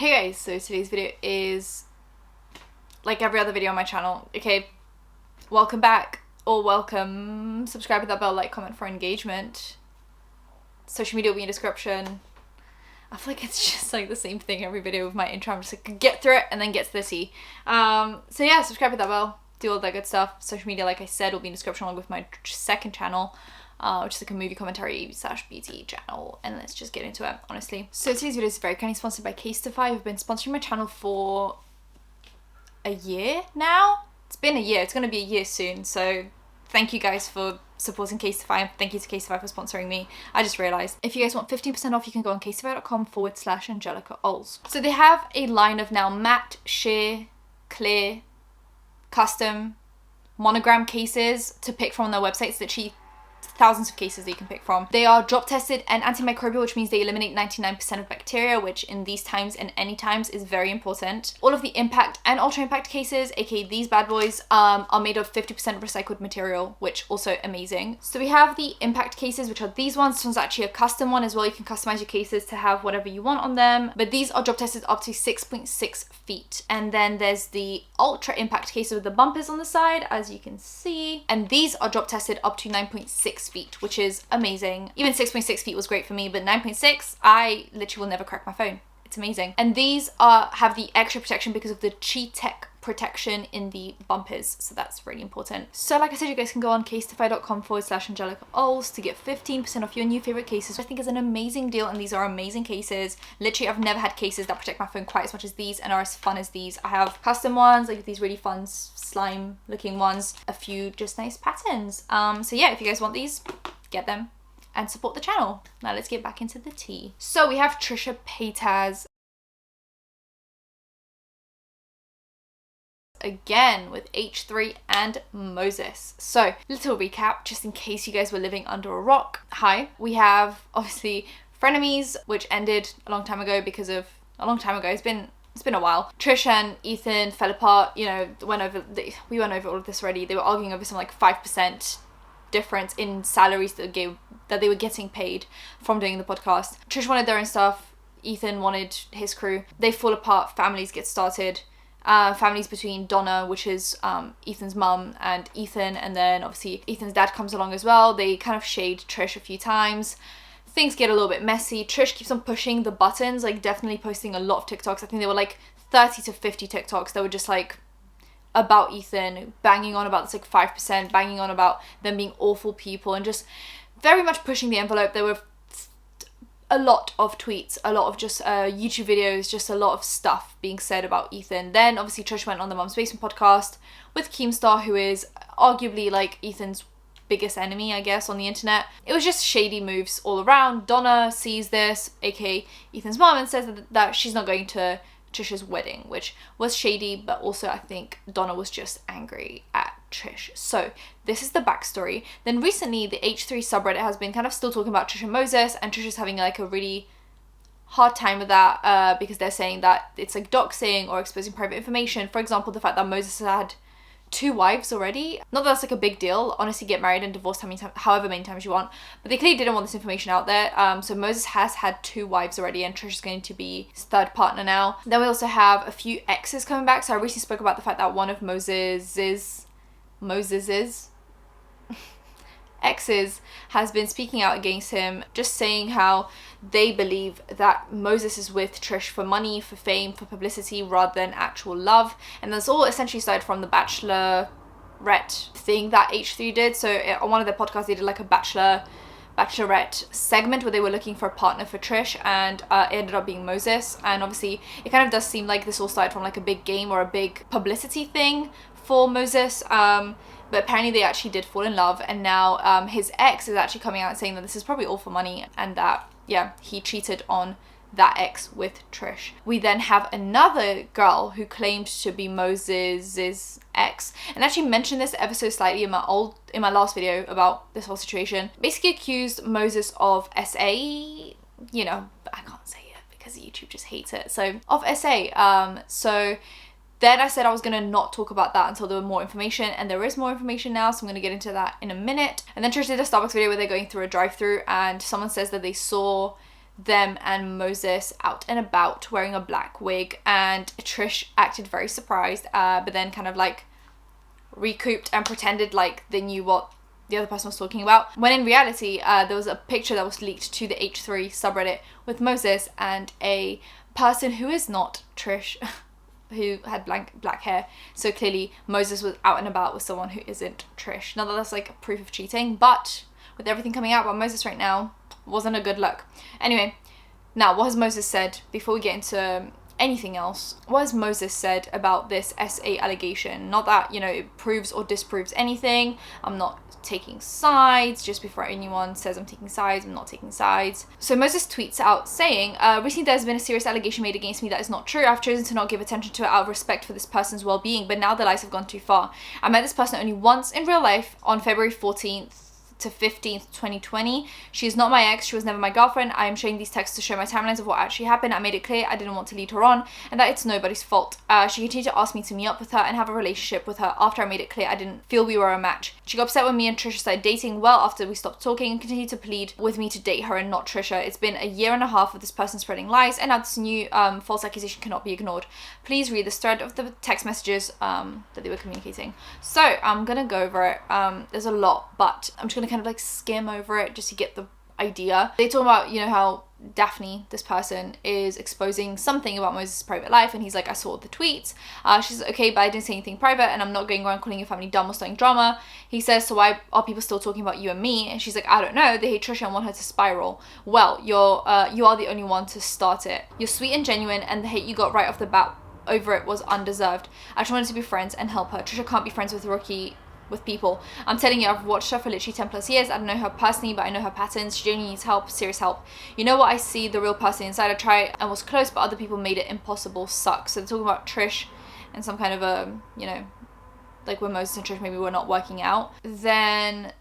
Hey guys, so today's video is like every other video on my channel. Okay, welcome back, or welcome, subscribe with that bell, like, comment for engagement. Social media will be in description. I feel like it's just like the same thing every video with my intro. I'm just like, get through it and then get to the tea. So yeah, subscribe with that bell, do all that good stuff. Social media, like I said, will be in description along with my second channel, which is like a movie commentary / beauty channel, and let's just get into it, honestly. So today's video is very kindly sponsored by Casetify, who've been sponsoring my channel for a year now. It's been a year, it's going to be a year soon, so thank you guys for supporting Casetify. Thank you to Casetify for sponsoring me. I just realised, if you guys want 15% off, you can go on casetify.com / Angelika Oles. So they have a line of now matte, sheer, clear, custom, monogram cases to pick from on their website. It's literally thousands of cases that you can pick from. They are drop tested and antimicrobial, which means they eliminate 99% of bacteria, which in these times and any times is very important. All of the impact and ultra impact cases, aka these bad boys, are made of 50% recycled material, which also amazing. So we have the impact cases, which are these ones. This one's actually a custom one as well. You can customize your cases to have whatever you want on them, but these are drop tested up to 6.6 feet. And then there's the ultra impact cases with the bumpers on the side, as you can see, and these are drop tested up to 9.6 feet, which is amazing. Even 6.6 feet was great for me, but 9.6, I literally will never crack my phone. It's amazing. And these have the extra protection because of the Chi-Tech protection in the bumpers, so that's really important. So like I said, you guys can go on casetify.com / Angelika Oles to get 15% off your new favorite cases, which I think is an amazing deal, and these are amazing cases. Literally, I've never had cases that protect my phone quite as much as these and are as fun as these. I have custom ones, like these really fun slime looking ones, a few just nice patterns. So yeah, if you guys want these, get them and support the channel. Now let's get back into the tea. So we have Trisha Paytas again with H3 and Moses. So little recap, just in case you guys were living under a rock. Hi, we have obviously Frenemies, which ended a long time ago because of a long time ago. It's been a while. Trish and Ethan fell apart. You know, we went over all of this already. They were arguing over some like 5% difference in salaries that they were getting paid from doing the podcast. Trish wanted their own stuff. Ethan wanted his crew. They fall apart. Families get started. Families between Donna, which is Ethan's mum, and Ethan, and then obviously Ethan's dad comes along as well. They kind of shade Trish a few times. Things get a little bit messy. Trish keeps on pushing the buttons, like definitely posting a lot of TikToks. I think there were like 30 to 50 TikToks that were just like about Ethan, banging on about this like 5%, banging on about them being awful people, and just very much pushing the envelope. There were a lot of tweets, a lot of just YouTube videos, just a lot of stuff being said about Ethan. Then obviously Trish went on the Mum's Basement podcast with Keemstar, who is arguably like Ethan's biggest enemy, I guess, on the internet. It was just shady moves all around. Donna sees this, aka Ethan's mom, and says that she's not going to Trisha's wedding, which was shady, but also I think Donna was just angry at Trish. So this is the backstory. Then recently the H3 subreddit has been kind of still talking about Trish and Moses, and Trisha's having like a really hard time with that because they're saying that it's like doxing or exposing private information. For example, the fact that Moses had 2 wives already. Not that that's like a big deal. Honestly, get married and divorced however many times you want. But they clearly didn't want this information out there. So Moses has had 2 wives already, and Trish is going to be his 3rd partner now. Then we also have a few exes coming back. So I recently spoke about the fact that one of Moses's exes has been speaking out against him, just saying how they believe that Moses is with Trish for money, for fame, for publicity, rather than actual love. And that's all essentially started from the Bachelorette thing that H3 did. So on one of their podcasts, they did like a Bachelorette segment where they were looking for a partner for Trish, and it ended up being Moses. And obviously it kind of does seem like this all started from like a big game or a big publicity thing for Moses. But apparently they actually did fall in love, and now his ex is actually coming out and saying that this is probably all for money, and that, yeah, he cheated on that ex with Trish. We then have another girl who claimed to be Moses's ex, and actually mentioned this ever so slightly in my last video about this whole situation. Basically accused Moses of SA, you know, but I can't say it because YouTube just hates it. So of SA, so then I said I was going to not talk about that until there were more information, and there is more information now, so I'm going to get into that in a minute. And then Trish did a Starbucks video where they're going through a drive-thru, and someone says that they saw them and Moses out and about wearing a black wig, and Trish acted very surprised, but then kind of like recouped and pretended like they knew what the other person was talking about, when in reality there was a picture that was leaked to the H3 subreddit with Moses and a person who is not Trish who had black hair. So clearly Moses was out and about with someone who isn't Trish. Not that that's like proof of cheating, but with everything coming out about Moses right now, wasn't a good look. Anyway, now what has Moses said before we get into anything else? What has Moses said about this SA allegation? Not that, you know, it proves or disproves anything. I'm not taking sides. Just before anyone says I'm taking sides, I'm not taking sides. So Moses tweets out saying, recently there's been a serious allegation made against me that is not true. I've chosen to not give attention to it out of respect for this person's well-being, but now the lies have gone too far. I met this person only once in real life on February 14th to 15th, 2020. She is not my ex. She was never my girlfriend. I am showing these texts to show my timelines of what actually happened. I made it clear I didn't want to lead her on and that it's nobody's fault. She continued to ask me to meet up with her and have a relationship with her after I made it clear I didn't feel we were a match. She got upset when me and Trisha started dating well after we stopped talking and continued to plead with me to date her and not Trisha. It's been a year and a half of this person spreading lies, and now this new false accusation cannot be ignored. Please read the thread of the text messages that they were communicating. So I'm gonna go over it. There's a lot, but I'm just gonna kind of like skim over it just to get the idea. They talk about, you know, how Daphne, this person, is exposing something about Moses' private life, and he's like, I saw the tweets. She says, okay, but I didn't say anything private, and I'm not going around calling your family dumb or starting drama. He says, so why are people still talking about you and me? And she's like, I don't know, they hate Trisha and want her to spiral. Well, you are the only one to start it. You're sweet and genuine, and the hate you got right off the bat over it was undeserved. I just wanted to be friends and help her. Trisha can't be friends with with people. I'm telling you, I've watched her for literally 10 plus years. I don't know her personally, but I know her patterns. She genuinely needs help, serious help. You know what? I see the real person inside. I tried and was close, but other people made it impossible. Sucks. So they're talking about Trish and some kind of you know, like when Moses and Trish maybe were not working out. Then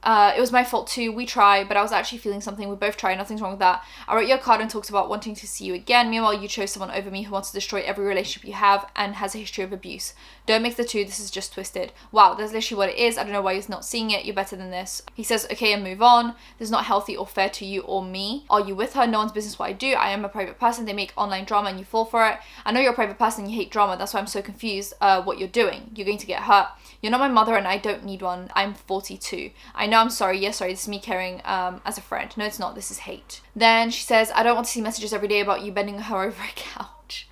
it was my fault too. We tried, but I was actually feeling something. We both tried. Nothing's wrong with that. I wrote you a card and talked about wanting to see you again. Meanwhile, you chose someone over me who wants to destroy every relationship you have and has a history of abuse. Don't mix the two. This is just twisted. Wow, that's literally what it is. I don't know why you're not seeing it. You're better than this. He says, okay, and move on. This is not healthy or fair to you or me. Are you with her? No one's business what I do. I am a private person. They make online drama and you fall for it. I know you're a private person and you hate drama. That's why I'm so confused what you're doing. You're going to get hurt. You're not my mother and I don't need one. I'm 42. I know, I'm sorry. Yes, sorry. This is me caring as a friend. No, it's not. This is hate. Then she says, I don't want to see messages every day about you bending her over a couch.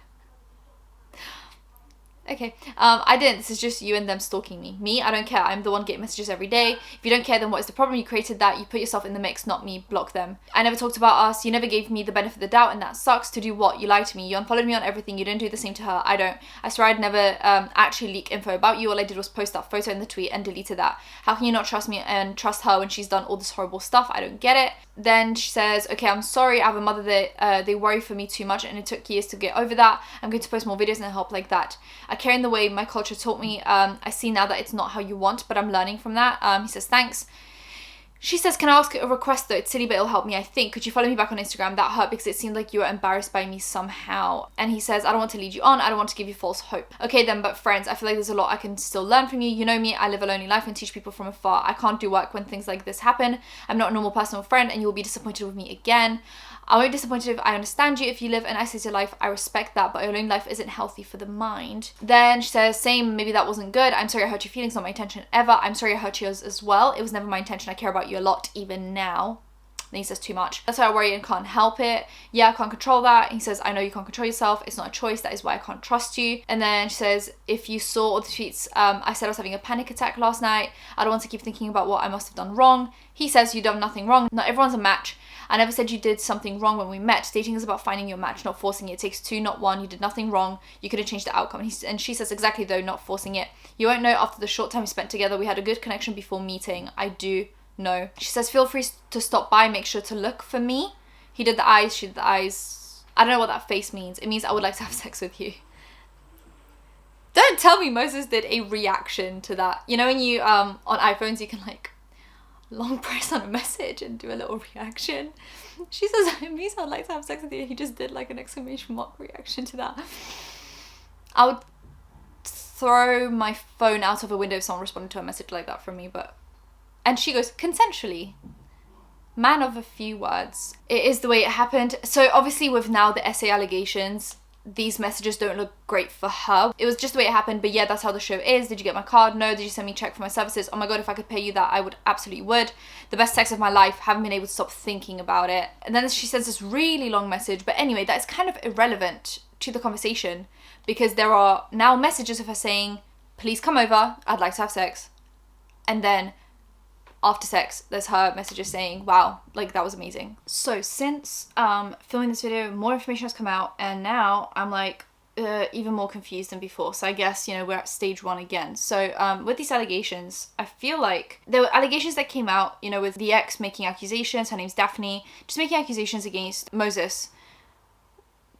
Okay, I didn't. This is just you and them stalking me. Me, I don't care. I'm the one getting messages every day. If you don't care, then what is the problem? You created that. You put yourself in the mix, not me. Block them. I never talked about us. You never gave me the benefit of the doubt, and that sucks. To do what? You lied to me. You unfollowed me on everything. You didn't do the same to her. I don't. I swear I'd never actually leak info about you. All I did was post that photo in the tweet and deleted that. How can you not trust me and trust her when she's done all this horrible stuff? I don't get it. Then she says, okay, I'm sorry. I have a mother that they worry for me too much, and it took years to get over that. I'm going to post more videos and help like that. I care in the way my culture taught me. I see now that it's not how you want, but I'm learning from that. He says, thanks. She says, can I ask a request though? It's silly, but it'll help me, I think. Could you follow me back on Instagram? That hurt because it seemed like you were embarrassed by me somehow. And he says, I don't want to lead you on. I don't want to give you false hope. Okay then, but friends, I feel like there's a lot I can still learn from you. You know me, I live a lonely life and teach people from afar. I can't do work when things like this happen. I'm not a normal person or friend and you will be disappointed with me again. I won't be disappointed if I understand you. If you live an isolated life, I respect that, but your own life isn't healthy for the mind. Then she says, same, maybe that wasn't good. I'm sorry I hurt your feelings, not my intention ever. I'm sorry I hurt yours as well. It was never my intention. I care about you a lot, even now. Then he says, too much. That's why I worry and can't help it. Yeah, I can't control that. He says, I know you can't control yourself. It's not a choice. That is why I can't trust you. And then she says, if you saw all the tweets, I said I was having a panic attack last night. I don't want to keep thinking about what I must have done wrong. He says, you've done nothing wrong. Not everyone's a match. I never said you did something wrong when we met. Dating is about finding your match, not forcing it. It takes two, not one. You did nothing wrong. You could have changed the outcome. And she says, exactly though, not forcing it. You won't know after the short time we spent together. We had a good connection before meeting. I do know. She says, feel free to stop by. Make sure to look for me. He did the eyes. She did the eyes. I don't know what that face means. It means I would like to have sex with you. Don't tell me Moses did a reaction to that. You know when you, on iPhones, you can like long press on a message and do a little reaction. She says, it means I'd like to have sex with you. He just did like an exclamation mark reaction to that. I would throw my phone out of a window if someone responded to a message like that from me, but... And she goes, consensually. man of a few words. It is the way it happened. So obviously with now the essay allegations, these messages don't look great for her. It was just the way it happened, but yeah, that's how the show is. Did you get my card? No. Did you send me a check for my services? Oh my god, if I could pay you that, I would, absolutely would. The best sex of my life, haven't been able to stop thinking about it. And then she sends this really long message, but anyway, that is kind of irrelevant to the conversation because there are now messages of her saying, please come over, I'd like to have sex. And then after sex, there's her messages saying, wow, like that was amazing. So since filming this video, more information has come out and now I'm like even more confused than before. So I guess, you know, we're at stage 1 again. So with these allegations, I feel like there were allegations that came out, you know, with the ex making accusations, her name's Daphne, just making accusations against Moses.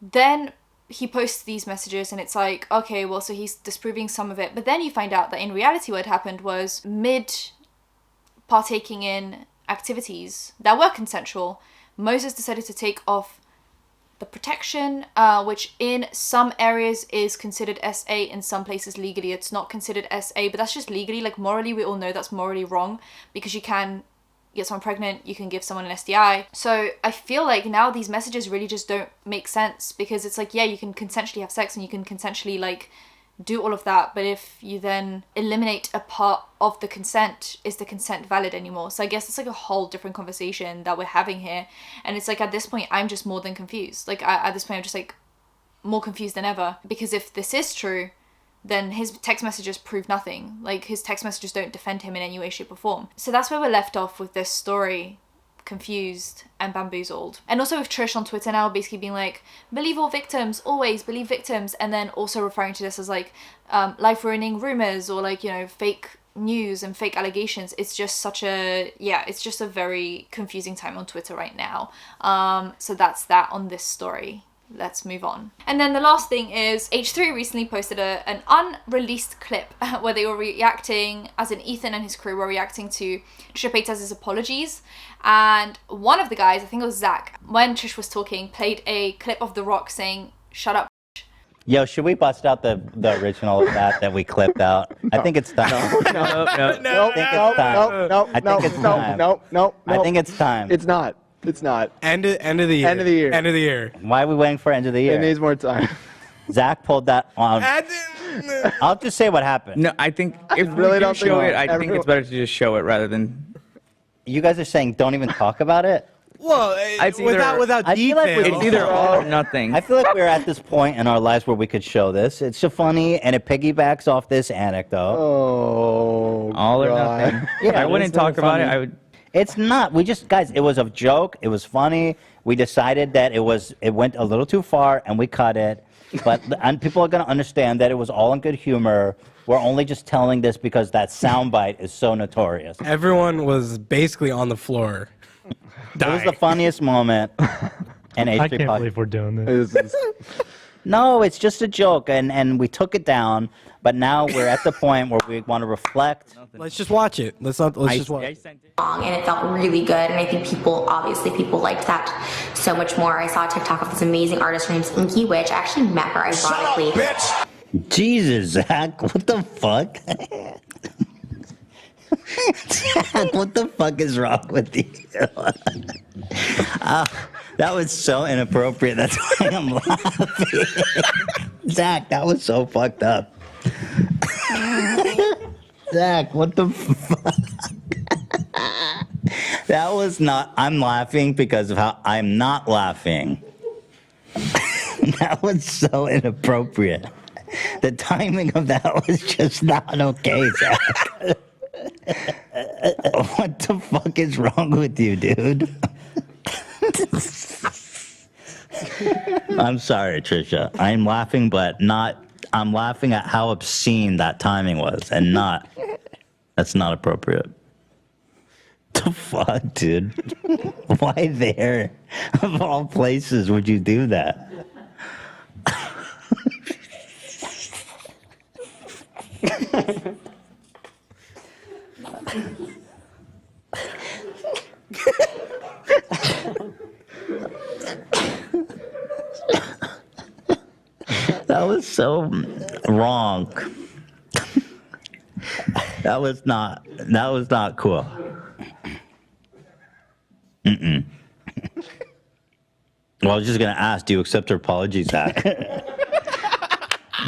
Then he posts these messages and it's like, okay, well, so he's disproving some of it. But then you find out that in reality what happened was partaking in activities that were consensual, Moses decided to take off the protection, which in some areas is considered SA, in some places legally it's not considered SA, but that's just legally, like morally we all know that's morally wrong because you can get someone pregnant, you can give someone an STI. So I feel like now these messages really just don't make sense because it's like, yeah, you can consensually have sex and you can consensually like do all of that, but if you then eliminate a part of the consent, is the consent valid anymore? So I guess it's like a whole different conversation that we're having here, and it's like at this point I'm just more than confused. Like at this point I'm just like more confused than ever, because if this is true, then his text messages prove nothing. Like his text messages don't defend him in any way, shape or form. So that's where we're left off with this story, confused and bamboozled. And also with Trish on Twitter now basically being like, believe all victims, always believe victims, and then also referring to this as like life ruining rumors or like, you know, fake news and fake allegations. It's just such a, yeah, it's just a very confusing time on Twitter right now. So that's that on this story. Let's move on. And then the last thing is H3 recently posted an unreleased clip where they were reacting, as in Ethan and his crew were reacting to Trisha Paytas' apologies. And one of the guys, I think it was Zach, when Trish was talking, played a clip of The Rock saying, "Shut up." Yo, should we bust out the original of that we clipped out? I think it's time. No. I think it's time. It's not. It's not. End of the year. End of the year. End of the year. Why are we waiting for end of the year? It needs more time. Zach pulled that on. I'll just say what happened. No, I think if really we do don't show think it, I think it's better to just show it rather than. You guys are saying don't even talk about it? Well, It's either- without I feel detail. like It's either all or nothing. I feel like we're at this point in our lives where we could show this. It's so funny, and it piggybacks off this anecdote. Oh, All or God. nothing. Yeah, I wouldn't it's really talk about it. funny. I would. It's not. We just, guys, it was a joke. It was funny. We decided that it went a little too far, and we cut it. But and people are going to understand that it was all in good humor. We're only just telling this because that soundbite is so notorious. Everyone was basically on the floor. It was the funniest moment. And I can't believe we're doing this. No, it's just a joke, and we took it down. But now we're at the point where we want to reflect. Let's just watch it. Let's just watch it. And it felt really good, and I think people liked that so much more. I saw a TikTok of this amazing artist named Inky, which I actually met her ironically. Jesus, Zach, what the fuck? Zach, what the fuck is wrong with you? That was so inappropriate. That's why I'm laughing. Zach, that was so fucked up. Zach, what the fuck? That was not, I'm laughing because of how I'm not laughing. That was so inappropriate. The timing of that was just not okay, Zach. What the fuck is wrong with you, dude? I'm sorry, Trisha. I'm laughing, but not. I'm laughing at how obscene that timing was, and not. That's not appropriate. The fuck, dude? Why there? Of all places, would you do that? That was so wrong. That was not cool. Well, I was just gonna ask, do you accept her apology, Zach?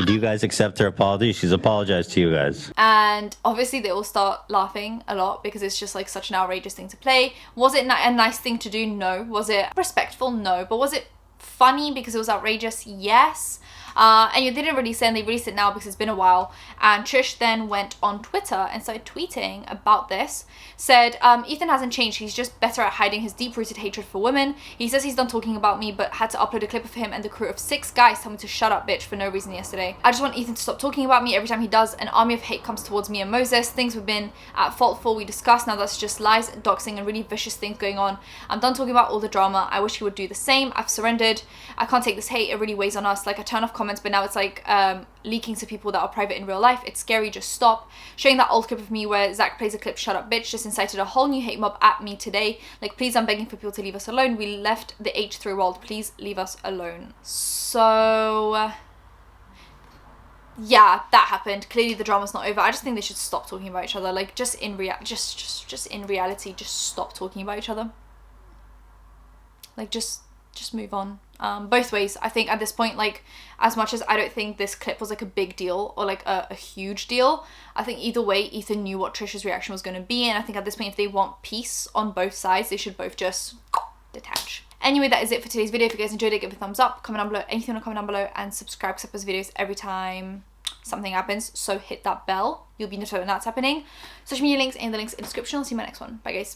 Do you guys accept her apology? She's apologized to you guys. And obviously they all start laughing a lot because it's just like such an outrageous thing to play. Was it a nice thing to do? No. Was it respectful? No. But was it funny because it was outrageous? Yes. And they didn't release it, and they released it now because it's been a while. And Trish then went on Twitter and started tweeting about this. Said, Ethan hasn't changed. He's just better at hiding his deep-rooted hatred for women. He says he's done talking about me, but had to upload a clip of him and the crew of 6 guys telling me to shut up, bitch, for no reason yesterday. I just want Ethan to stop talking about me. Every time he does, an army of hate comes towards me and Moses. Things we've been at fault for, we discussed. Now that's just lies, doxing, and really vicious things going on. I'm done talking about all the drama. I wish he would do the same. I've surrendered. I can't take this hate. It really weighs on us. Like, I turn off comments, but now it's like leaking to people that are private in real life. It's scary. Just stop. Showing that old clip of me where Zach plays a clip, shut up, bitch, just incited a whole new hate mob at me today. Like, please, I'm begging for people to leave us alone. We left the H3 world. Please leave us alone. So yeah, that happened. Clearly the drama's not over. I just think they should stop talking about each other. Like, just in reality, just stop talking about each other. Like, just move on. Both ways. I think at this point, like, as much as I don't think this clip was like a big deal or like a huge deal, I think either way Ethan knew what Trisha's reaction was going to be, and I think at this point, if they want peace on both sides, they should both just detach. Anyway, that is it for today's video. If you guys enjoyed it, give it a thumbs up, comment down below, anything you want to comment down below, and subscribe because I post videos every time something happens, so hit that bell. You'll be notified when that's happening. Social media links and the links in the description. I'll see you in my next one. Bye guys.